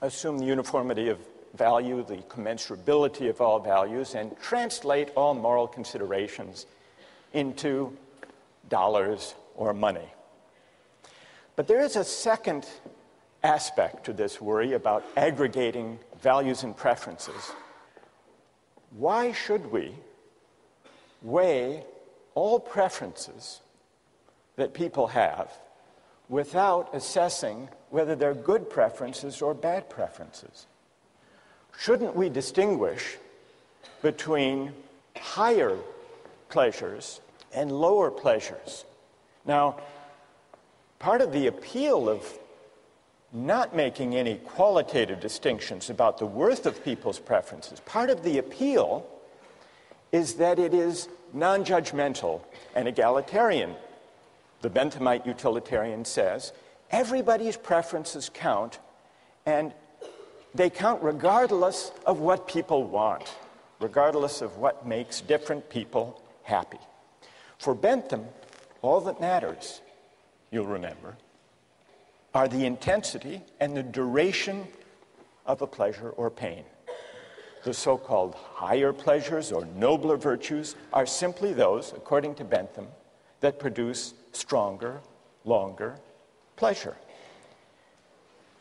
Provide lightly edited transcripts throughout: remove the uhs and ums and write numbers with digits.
assume the uniformity of value, the commensurability of all values, and translate all moral considerations into dollars or money. But there is a second aspect to this worry about aggregating values and preferences. Why should we weigh all preferences that people have without assessing whether they're good preferences or bad preferences? Shouldn't we distinguish between higher pleasures and lower pleasures? Now, part of the appeal of not making any qualitative distinctions about the worth of people's preferences, part of the appeal is that it is non-judgmental and egalitarian. The Benthamite utilitarian says, everybody's preferences count, and they count regardless of what people want, regardless of what makes different people happy. For Bentham, all that matters, you'll remember, are the intensity and the duration of a pleasure or pain. The so-called higher pleasures or nobler virtues are simply those, according to Bentham, that produce stronger, longer pleasure.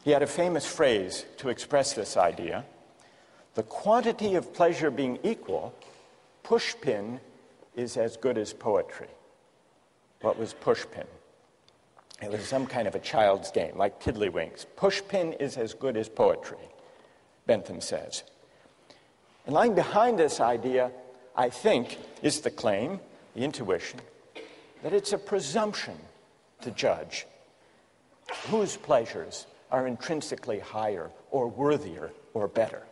He had a famous phrase to express this idea: the quantity of pleasure being equal, pushpin is as good as poetry. What was pushpin? It was some kind of a child's game, like tiddlywinks. Pushpin is as good as poetry, Bentham says. And lying behind this idea, I think, is the claim, the intuition, that it's a presumption to judge whose pleasures are intrinsically higher or worthier or better.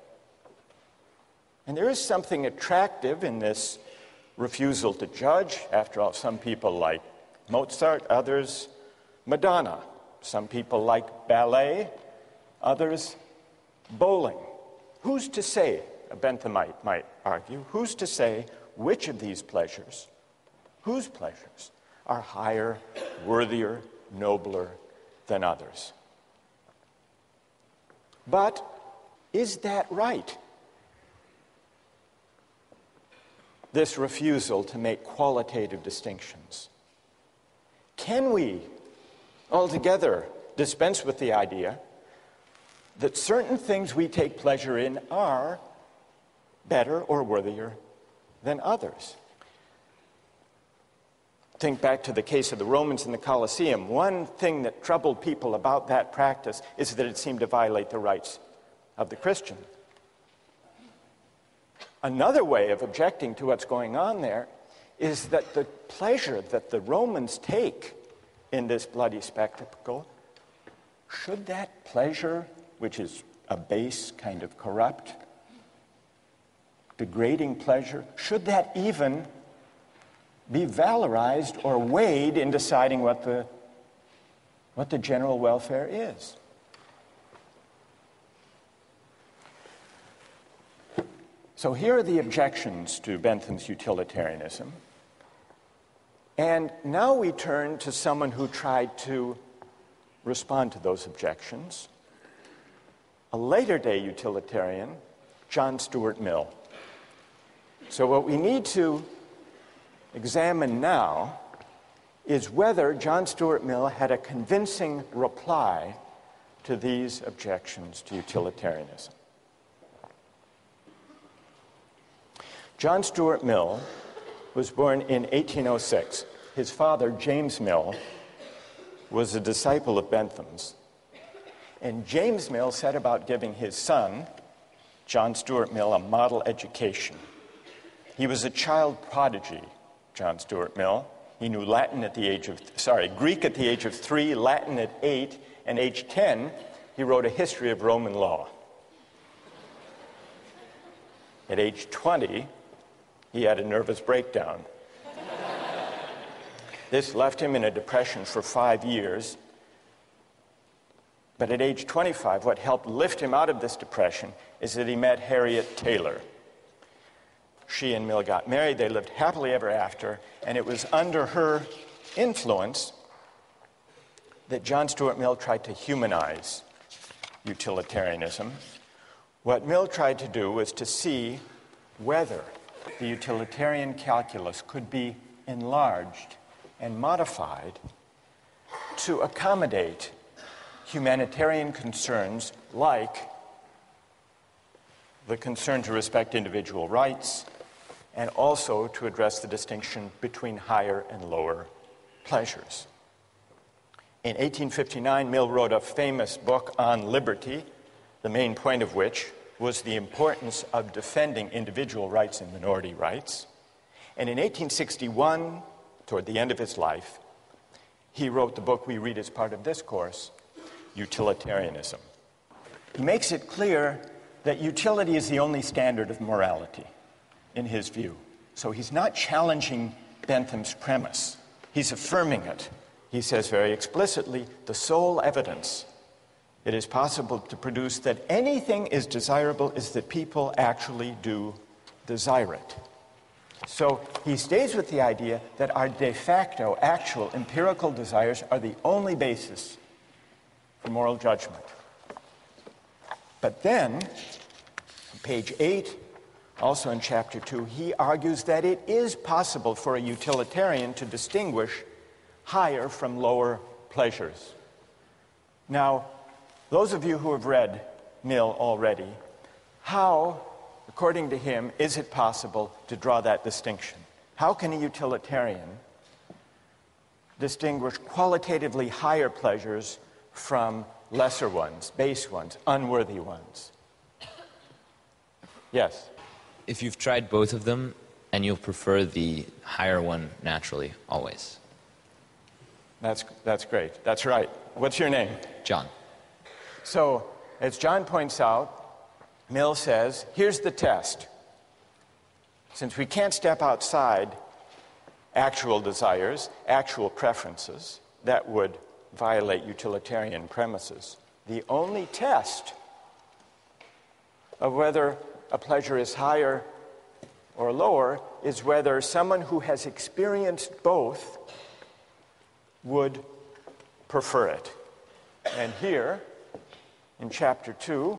And there is something attractive in this refusal to judge. After all, some people like Mozart, others Madonna. Some people like ballet, others bowling. Who's to say, a Benthamite might argue, who's to say which of these pleasures, whose pleasures, are higher, worthier, nobler than others? But is that right? This refusal to make qualitative distinctions. Can we altogether dispense with the idea that certain things we take pleasure in are better or worthier than others? Think back to the case of the Romans in the Colosseum. One thing that troubled people about that practice is that it seemed to violate the rights of the Christian. Another way of objecting to what's going on there is that the pleasure that the Romans take in this bloody spectacle, should that pleasure, which is a base, kind of corrupt, degrading pleasure, should that even be valorized or weighed in deciding what the general welfare is? So here are the objections to Bentham's utilitarianism. And now we turn to someone who tried to respond to those objections, a later-day utilitarian, John Stuart Mill. So what we need to examine now is whether John Stuart Mill had a convincing reply to these objections to utilitarianism. John Stuart Mill was born in 1806. His father, James Mill, was a disciple of Bentham's. And James Mill set about giving his son, John Stuart Mill, a model education. He was a child prodigy, John Stuart Mill. He knew Greek at the age of 3, Latin at 8, and age 10, he wrote a history of Roman law. At age 20, he had a nervous breakdown. This left him in a depression for 5 years. But at age 25, what helped lift him out of this depression is that he met Harriet Taylor. She and Mill got married. They lived happily ever after. And it was under her influence that John Stuart Mill tried to humanize utilitarianism, what Mill tried to do was to see whether the utilitarian calculus could be enlarged and modified to accommodate humanitarian concerns like the concern to respect individual rights, and also to address the distinction between higher and lower pleasures. In 1859, Mill wrote a famous book on liberty, the main point of which was the importance of defending individual rights and minority rights. And in 1861, toward the end of his life, he wrote the book we read as part of this course, Utilitarianism. He makes it clear that utility is the only standard of morality, in his view. So he's not challenging Bentham's premise. He's affirming it. He says very explicitly, the sole evidence it is possible to produce that anything is desirable is that people actually do desire it. So he stays with the idea that our de facto, actual, empirical desires are the only basis for moral judgment. But then, on page 8, also in chapter 2, he argues that it is possible for a utilitarian to distinguish higher from lower pleasures. Now, those of you who have read Mill already, how, according to him, is it possible to draw that distinction? How can a utilitarian distinguish qualitatively higher pleasures from lesser ones, base ones, unworthy ones? Yes? If you've tried both of them, and you'll prefer the higher one naturally, always. That's great. That's right. What's your name? John. So, as John points out, Mill says, here's the test. Since we can't step outside actual desires, actual preferences, that would violate utilitarian premises. The only test of whether a pleasure is higher or lower is whether someone who has experienced both would prefer it. And here, in chapter 2,